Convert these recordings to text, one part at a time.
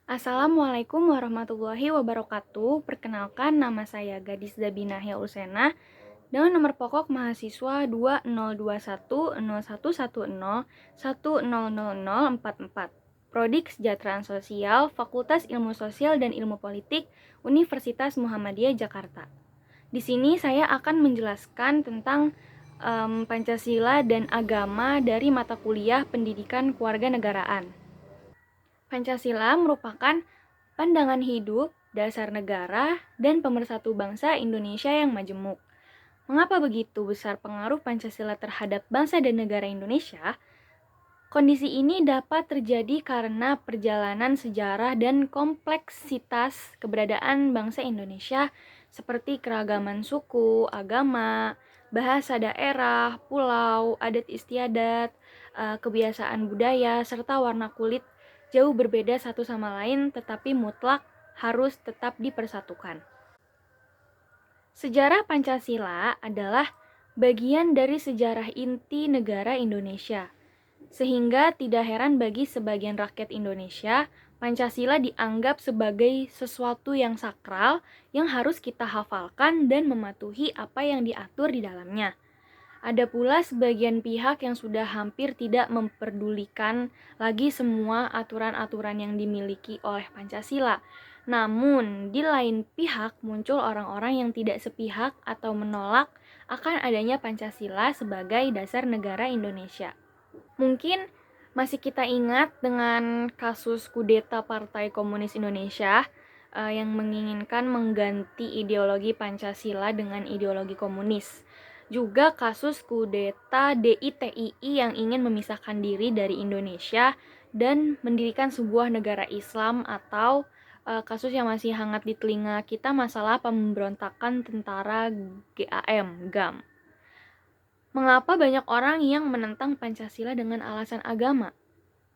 Assalamualaikum warahmatullahi wabarakatuh. Perkenalkan, nama saya Gadis Zabinah Yausena dengan nomor pokok mahasiswa 20210110100044. Prodi Kesejahteraan Sosial, Fakultas Ilmu Sosial dan Ilmu Politik, Universitas Muhammadiyah Jakarta. Di sini saya akan menjelaskan tentang Pancasila dan agama dari mata kuliah Pendidikan Kewarganegaraan. Pancasila merupakan pandangan hidup, dasar negara, dan pemersatu bangsa Indonesia yang majemuk. Mengapa begitu besar pengaruh Pancasila terhadap bangsa dan negara Indonesia? Kondisi ini dapat terjadi karena perjalanan sejarah dan kompleksitas keberadaan bangsa Indonesia seperti keragaman suku, agama, bahasa daerah, pulau, adat istiadat, kebiasaan budaya, serta warna kulit jauh berbeda satu sama lain tetapi mutlak harus tetap dipersatukan. Sejarah Pancasila adalah bagian dari sejarah inti negara Indonesia. Sehingga tidak heran bagi sebagian rakyat Indonesia, Pancasila dianggap sebagai sesuatu yang sakral yang harus kita hafalkan dan mematuhi apa yang diatur di dalamnya. Ada pula sebagian pihak yang sudah hampir tidak memperdulikan lagi semua aturan-aturan yang dimiliki oleh Pancasila. Namun, di lain pihak muncul orang-orang yang tidak sepihak atau menolak akan adanya Pancasila sebagai dasar negara Indonesia. Mungkin masih kita ingat dengan kasus kudeta Partai Komunis Indonesia yang menginginkan mengganti ideologi Pancasila dengan ideologi komunis. Juga kasus kudeta DITII yang ingin memisahkan diri dari Indonesia dan mendirikan sebuah negara Islam, atau kasus yang masih hangat di telinga kita, masalah pemberontakan tentara GAM. Mengapa banyak orang yang menentang Pancasila dengan alasan agama?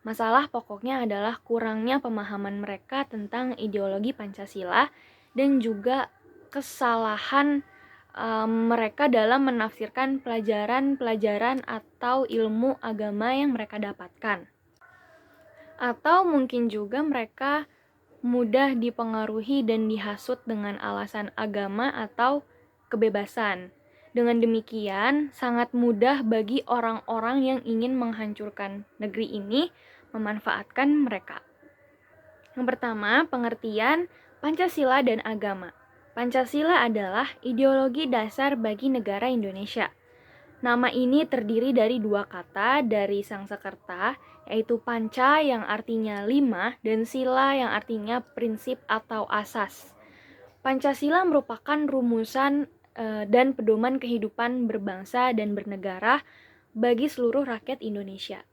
Masalah pokoknya adalah kurangnya pemahaman mereka tentang ideologi Pancasila dan juga kesalahan mereka dalam menafsirkan pelajaran-pelajaran atau ilmu agama yang mereka dapatkan. Atau mungkin juga mereka mudah dipengaruhi dan dihasut dengan alasan agama atau kebebasan. Dengan demikian, sangat mudah bagi orang-orang yang ingin menghancurkan negeri ini memanfaatkan mereka. Yang pertama, pengertian Pancasila dan agama. Pancasila adalah ideologi dasar bagi negara Indonesia. Nama ini terdiri dari dua kata dari Sangsekerta, yaitu panca yang artinya 5 dan sila yang artinya prinsip atau asas. Pancasila merupakan rumusan dan pedoman kehidupan berbangsa dan bernegara bagi seluruh rakyat Indonesia.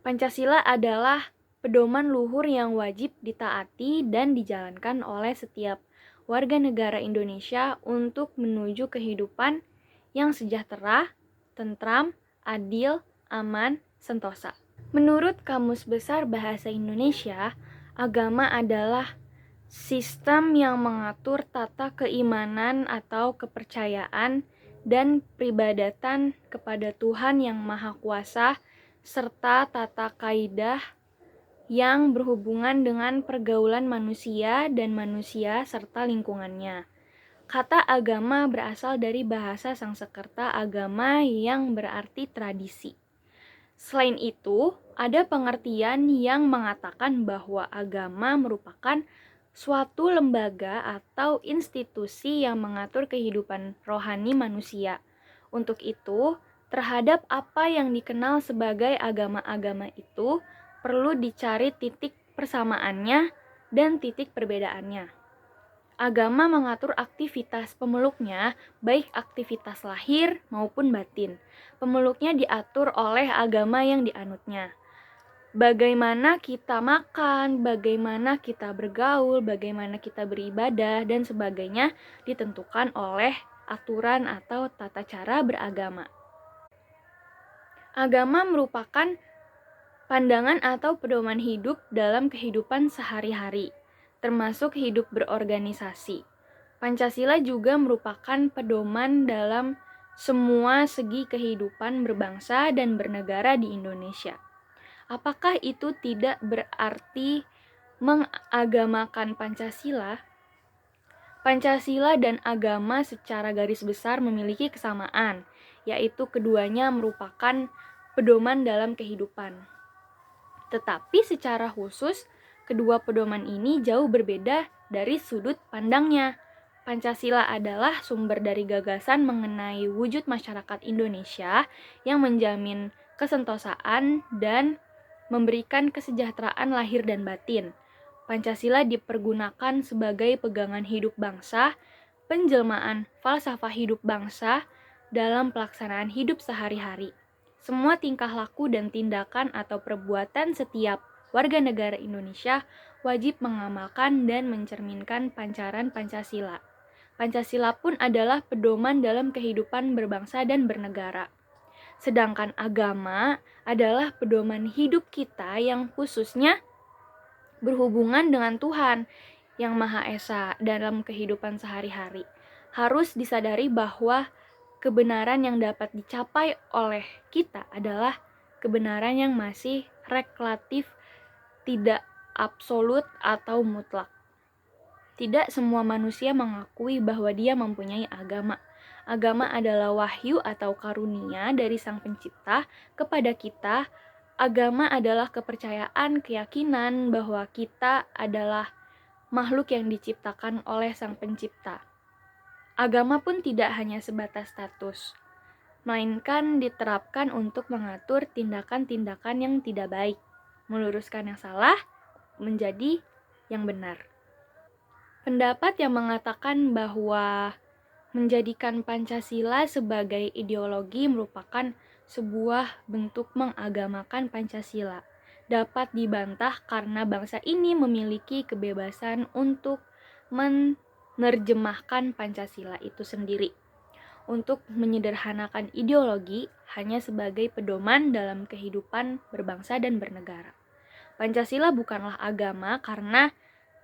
Pancasila adalah pedoman luhur yang wajib ditaati dan dijalankan oleh setiap warga negara Indonesia untuk menuju kehidupan yang sejahtera, tentram, adil, aman, sentosa. Menurut Kamus Besar Bahasa Indonesia, agama adalah sistem yang mengatur tata keimanan atau kepercayaan dan peribadatan kepada Tuhan yang Maha Kuasa, serta tata kaidah yang berhubungan dengan pergaulan manusia dan manusia serta lingkungannya. Kata agama berasal dari bahasa Sangsekerta agama yang berarti tradisi. Selain itu, ada pengertian yang mengatakan bahwa agama merupakan suatu lembaga atau institusi yang mengatur kehidupan rohani manusia. Untuk itu, terhadap apa yang dikenal sebagai agama-agama itu, perlu dicari titik persamaannya dan titik perbedaannya. Agama mengatur aktivitas pemeluknya, baik aktivitas lahir maupun batin. Pemeluknya diatur oleh agama yang dianutnya. Bagaimana kita makan, bagaimana kita bergaul, bagaimana kita beribadah, dan sebagainya ditentukan oleh aturan atau tata cara beragama. Agama merupakan pandangan atau pedoman hidup dalam kehidupan sehari-hari, termasuk hidup berorganisasi. Pancasila juga merupakan pedoman dalam semua segi kehidupan berbangsa dan bernegara di Indonesia. Apakah itu tidak berarti mengagamakan Pancasila, Pancasila dan agama secara garis besar memiliki kesamaan, yaitu keduanya merupakan pedoman dalam kehidupan. Tetapi secara khusus, kedua pedoman ini jauh berbeda dari sudut pandangnya. Pancasila adalah sumber dari gagasan mengenai wujud masyarakat Indonesia yang menjamin kesentosaan dan memberikan kesejahteraan lahir dan batin. Pancasila dipergunakan sebagai pegangan hidup bangsa, penjelmaan falsafah hidup bangsa dalam pelaksanaan hidup sehari-hari. Semua tingkah laku dan tindakan atau perbuatan setiap warga negara Indonesia wajib mengamalkan dan mencerminkan pancaran Pancasila. Pancasila pun adalah pedoman dalam kehidupan berbangsa dan bernegara. Sedangkan agama adalah pedoman hidup kita yang khususnya berhubungan dengan Tuhan yang Maha Esa dalam kehidupan sehari-hari. Harus disadari bahwa kebenaran yang dapat dicapai oleh kita adalah kebenaran yang masih relatif, tidak absolut atau mutlak. Tidak semua manusia mengakui bahwa dia mempunyai agama. Agama adalah wahyu atau karunia dari Sang Pencipta kepada kita. Agama adalah kepercayaan, keyakinan bahwa kita adalah makhluk yang diciptakan oleh Sang Pencipta. Agama pun tidak hanya sebatas status, melainkan diterapkan untuk mengatur tindakan-tindakan yang tidak baik, meluruskan yang salah menjadi yang benar. Pendapat yang mengatakan bahwa menjadikan Pancasila sebagai ideologi merupakan sebuah bentuk mengagamakan Pancasila dapat dibantah karena bangsa ini memiliki kebebasan untuk menerjemahkan Pancasila itu sendiri untuk menyederhanakan ideologi hanya sebagai pedoman dalam kehidupan berbangsa dan bernegara. Pancasila bukanlah agama karena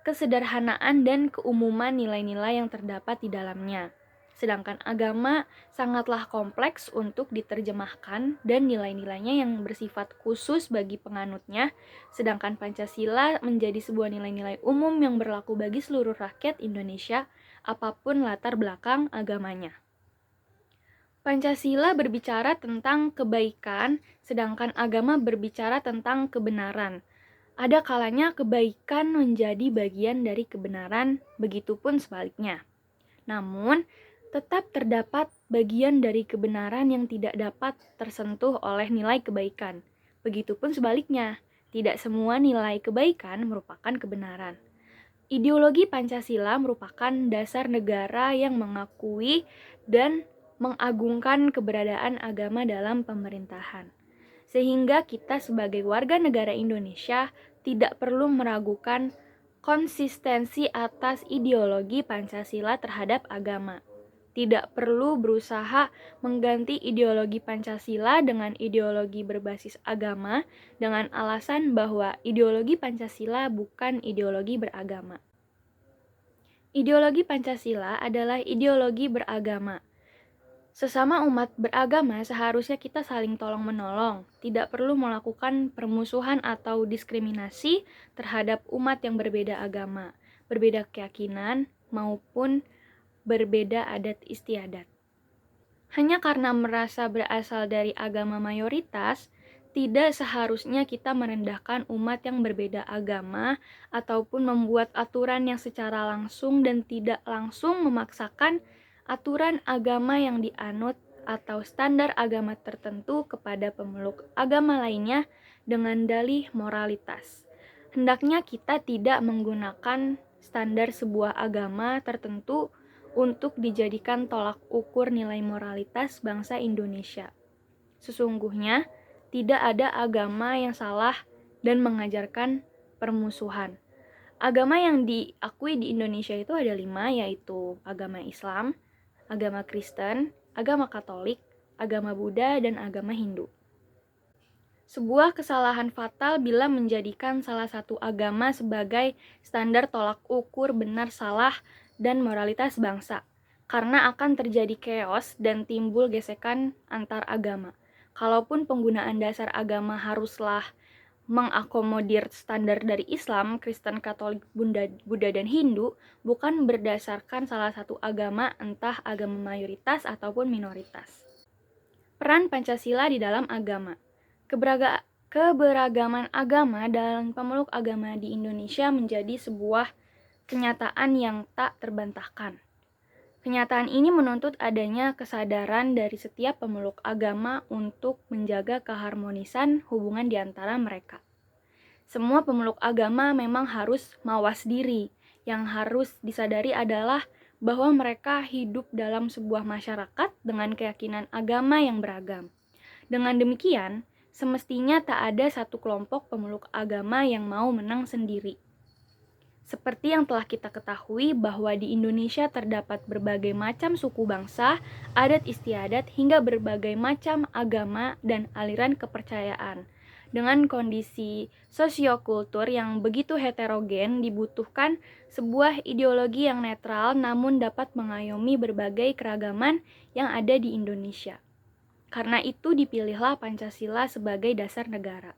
kesederhanaan dan keumuman nilai-nilai yang terdapat di dalamnya. Sedangkan agama sangatlah kompleks untuk diterjemahkan dan nilai-nilainya yang bersifat khusus bagi penganutnya, sedangkan Pancasila menjadi sebuah nilai-nilai umum yang berlaku bagi seluruh rakyat Indonesia, apapun latar belakang agamanya. Pancasila berbicara tentang kebaikan, sedangkan agama berbicara tentang kebenaran. Ada kalanya kebaikan menjadi bagian dari kebenaran, begitupun sebaliknya. Namun, tetap terdapat bagian dari kebenaran yang tidak dapat tersentuh oleh nilai kebaikan. Begitupun sebaliknya, tidak semua nilai kebaikan merupakan kebenaran. Ideologi Pancasila merupakan dasar negara yang mengakui dan mengagungkan keberadaan agama dalam pemerintahan. Sehingga kita sebagai warga negara Indonesia tidak perlu meragukan konsistensi atas ideologi Pancasila terhadap agama. Tidak perlu berusaha mengganti ideologi Pancasila dengan ideologi berbasis agama dengan alasan bahwa ideologi Pancasila bukan ideologi beragama. Ideologi Pancasila adalah ideologi beragama. Sesama umat beragama seharusnya kita saling tolong-menolong, tidak perlu melakukan permusuhan atau diskriminasi terhadap umat yang berbeda agama, berbeda keyakinan, maupun berbeda adat istiadat. Hanya karena merasa berasal dari agama mayoritas, tidak seharusnya kita merendahkan umat yang berbeda agama ataupun membuat aturan yang secara langsung dan tidak langsung memaksakan aturan agama yang dianut atau standar agama tertentu kepada pemeluk agama lainnya dengan dalih moralitas. Hendaknya kita tidak menggunakan standar sebuah agama tertentu untuk dijadikan tolak ukur nilai moralitas bangsa Indonesia. Sesungguhnya, tidak ada agama yang salah dan mengajarkan permusuhan. Agama yang diakui di Indonesia itu ada 5, yaitu agama Islam, agama Kristen, agama Katolik, agama Buddha, dan agama Hindu. Sebuah kesalahan fatal bila menjadikan salah satu agama sebagai standar tolak ukur benar salah dan moralitas bangsa, karena akan terjadi chaos dan timbul gesekan antar agama. Kalaupun penggunaan dasar agama haruslah mengakomodir standar dari Islam, Kristen, Katolik, Buddha, dan Hindu bukan berdasarkan salah satu agama, entah agama mayoritas ataupun minoritas. Peran Pancasila di dalam agama. Keberagaman agama dalam pemeluk agama di Indonesia menjadi sebuah kenyataan yang tak terbantahkan. Kenyataan ini menuntut adanya kesadaran dari setiap pemeluk agama untuk menjaga keharmonisan hubungan di antara mereka. Semua pemeluk agama memang harus mawas diri. Yang harus disadari adalah bahwa mereka hidup dalam sebuah masyarakat dengan keyakinan agama yang beragam. Dengan demikian, semestinya tak ada satu kelompok pemeluk agama yang mau menang sendiri. Seperti yang telah kita ketahui bahwa di Indonesia terdapat berbagai macam suku bangsa, adat istiadat, hingga berbagai macam agama dan aliran kepercayaan. Dengan kondisi sosiokultur yang begitu heterogen, dibutuhkan sebuah ideologi yang netral namun dapat mengayomi berbagai keragaman yang ada di Indonesia. Karena itu dipilihlah Pancasila sebagai dasar negara.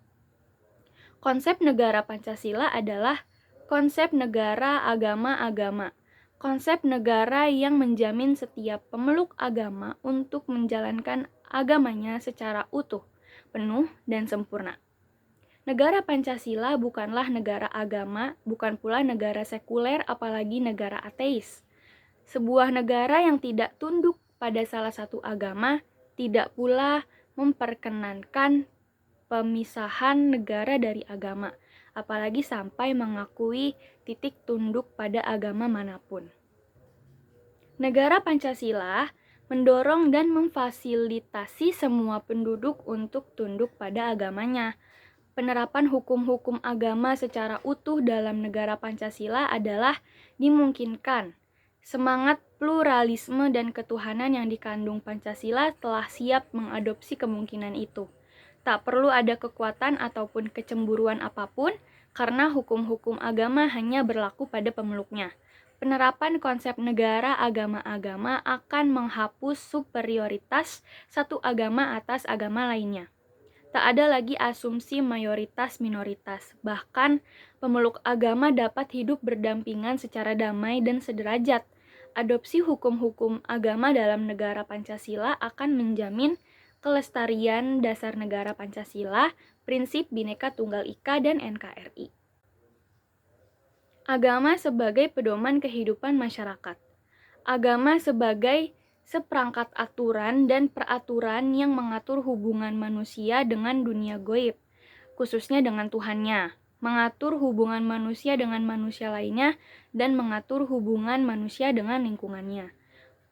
Konsep negara Pancasila adalah konsep negara agama-agama. Konsep negara yang menjamin setiap pemeluk agama untuk menjalankan agamanya secara utuh, penuh, dan sempurna. Negara Pancasila bukanlah negara agama, bukan pula negara sekuler, apalagi negara ateis. Sebuah negara yang tidak tunduk pada salah satu agama, tidak pula memperkenankan pemisahan negara dari agama, apalagi sampai mengakui titik tunduk pada agama manapun. Negara Pancasila mendorong dan memfasilitasi semua penduduk untuk tunduk pada agamanya. Penerapan hukum-hukum agama secara utuh dalam negara Pancasila adalah dimungkinkan. Semangat pluralisme dan ketuhanan yang dikandung Pancasila telah siap mengadopsi kemungkinan itu. Tak perlu ada kekuatan ataupun kecemburuan apapun, karena hukum-hukum agama hanya berlaku pada pemeluknya. Penerapan konsep negara agama-agama akan menghapus superioritas satu agama atas agama lainnya. Tak ada lagi asumsi mayoritas-minoritas, bahkan pemeluk agama dapat hidup berdampingan secara damai dan sederajat. Adopsi hukum-hukum agama dalam negara Pancasila akan menjamin kelestarian dasar negara Pancasila, prinsip Bhinneka Tunggal Ika, dan NKRI. Agama sebagai pedoman kehidupan masyarakat. Agama sebagai seperangkat aturan dan peraturan yang mengatur hubungan manusia dengan dunia gaib, khususnya dengan Tuhannya, mengatur hubungan manusia dengan manusia lainnya, dan mengatur hubungan manusia dengan lingkungannya.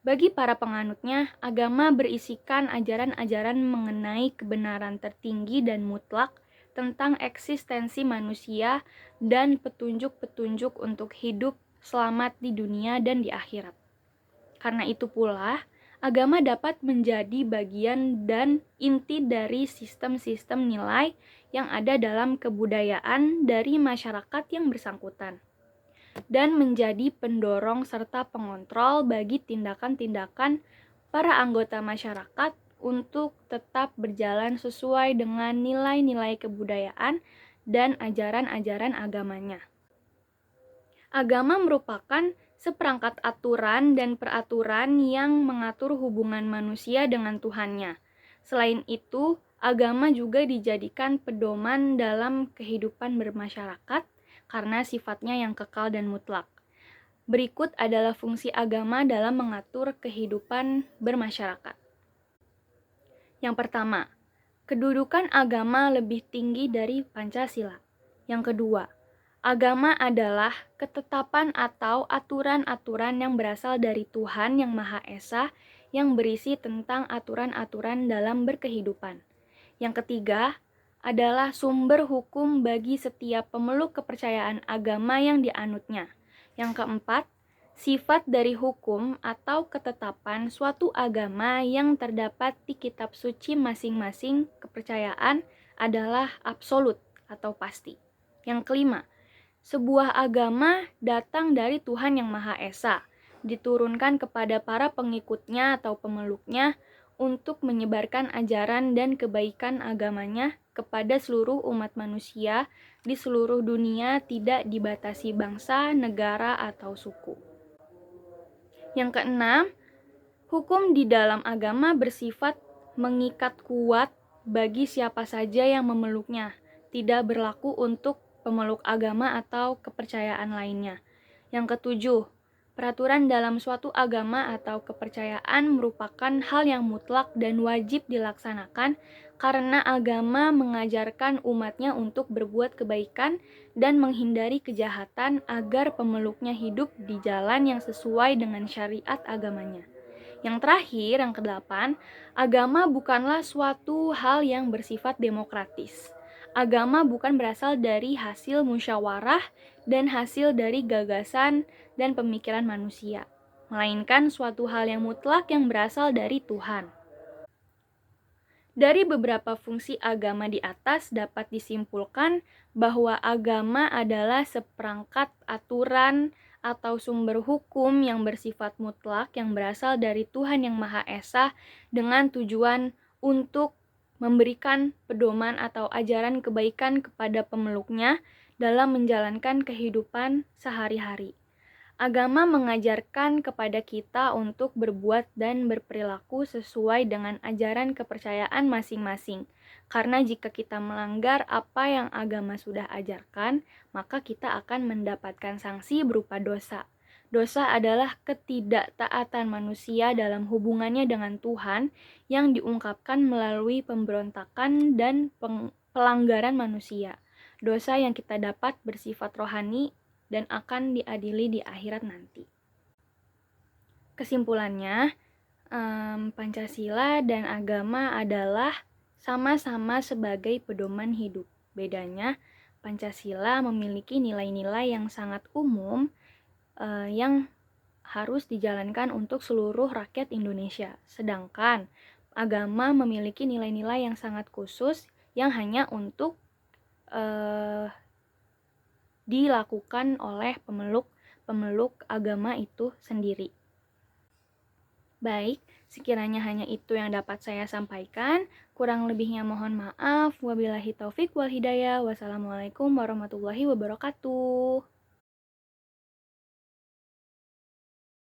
Bagi para penganutnya, agama berisikan ajaran-ajaran mengenai kebenaran tertinggi dan mutlak tentang eksistensi manusia dan petunjuk-petunjuk untuk hidup selamat di dunia dan di akhirat. Karena itu pula, agama dapat menjadi bagian dan inti dari sistem-sistem nilai yang ada dalam kebudayaan dari masyarakat yang bersangkutan, dan menjadi pendorong serta pengontrol bagi tindakan-tindakan para anggota masyarakat untuk tetap berjalan sesuai dengan nilai-nilai kebudayaan dan ajaran-ajaran agamanya. Agama merupakan seperangkat aturan dan peraturan yang mengatur hubungan manusia dengan Tuhannya. Selain itu, agama juga dijadikan pedoman dalam kehidupan bermasyarakat karena sifatnya yang kekal dan mutlak. Berikut adalah fungsi agama dalam mengatur kehidupan bermasyarakat. Yang pertama, kedudukan agama lebih tinggi dari Pancasila. Yang kedua, agama adalah ketetapan atau aturan-aturan yang berasal dari Tuhan Yang Maha Esa yang berisi tentang aturan-aturan dalam berkehidupan. Yang ketiga, adalah sumber hukum bagi setiap pemeluk kepercayaan agama yang dianutnya. Yang keempat, sifat dari hukum atau ketetapan suatu agama yang terdapat di kitab suci masing-masing kepercayaan adalah absolut atau pasti. Yang kelima, sebuah agama datang dari Tuhan Yang Maha Esa, diturunkan kepada para pengikutnya atau pemeluknya untuk menyebarkan ajaran dan kebaikan agamanya kepada seluruh umat manusia di seluruh dunia, tidak dibatasi bangsa, negara, atau suku. Yang keenam, hukum di dalam agama bersifat mengikat kuat bagi siapa saja yang memeluknya, tidak berlaku untuk pemeluk agama atau kepercayaan lainnya. Yang ketujuh, peraturan dalam suatu agama atau kepercayaan merupakan hal yang mutlak dan wajib dilaksanakan karena agama mengajarkan umatnya untuk berbuat kebaikan dan menghindari kejahatan agar pemeluknya hidup di jalan yang sesuai dengan syariat agamanya. Yang terakhir, yang kedelapan, agama bukanlah suatu hal yang bersifat demokratis. Agama bukan berasal dari hasil musyawarah dan hasil dari gagasan dan pemikiran manusia, melainkan suatu hal yang mutlak yang berasal dari Tuhan. Dari beberapa fungsi agama di atas dapat disimpulkan bahwa agama adalah seperangkat aturan atau sumber hukum yang bersifat mutlak yang berasal dari Tuhan Yang Maha Esa dengan tujuan untuk memberikan pedoman atau ajaran kebaikan kepada pemeluknya dalam menjalankan kehidupan sehari-hari. Agama mengajarkan kepada kita untuk berbuat dan berperilaku sesuai dengan ajaran kepercayaan masing-masing. Karena jika kita melanggar apa yang agama sudah ajarkan, maka kita akan mendapatkan sanksi berupa dosa. Dosa adalah ketidaktaatan manusia dalam hubungannya dengan Tuhan yang diungkapkan melalui pemberontakan dan pelanggaran manusia. Dosa yang kita dapat bersifat rohani dan akan diadili di akhirat nanti. Kesimpulannya, Pancasila dan agama adalah sama-sama sebagai pedoman hidup. Bedanya, Pancasila memiliki nilai-nilai yang sangat umum yang harus dijalankan untuk seluruh rakyat Indonesia. Sedangkan agama memiliki nilai-nilai yang sangat khusus yang hanya untuk dilakukan oleh pemeluk agama itu sendiri. Baik, sekiranya hanya itu yang dapat saya sampaikan. Kurang lebihnya mohon maaf. Wabillahi taufik wal hidayah. Wassalamualaikum warahmatullahi wabarakatuh.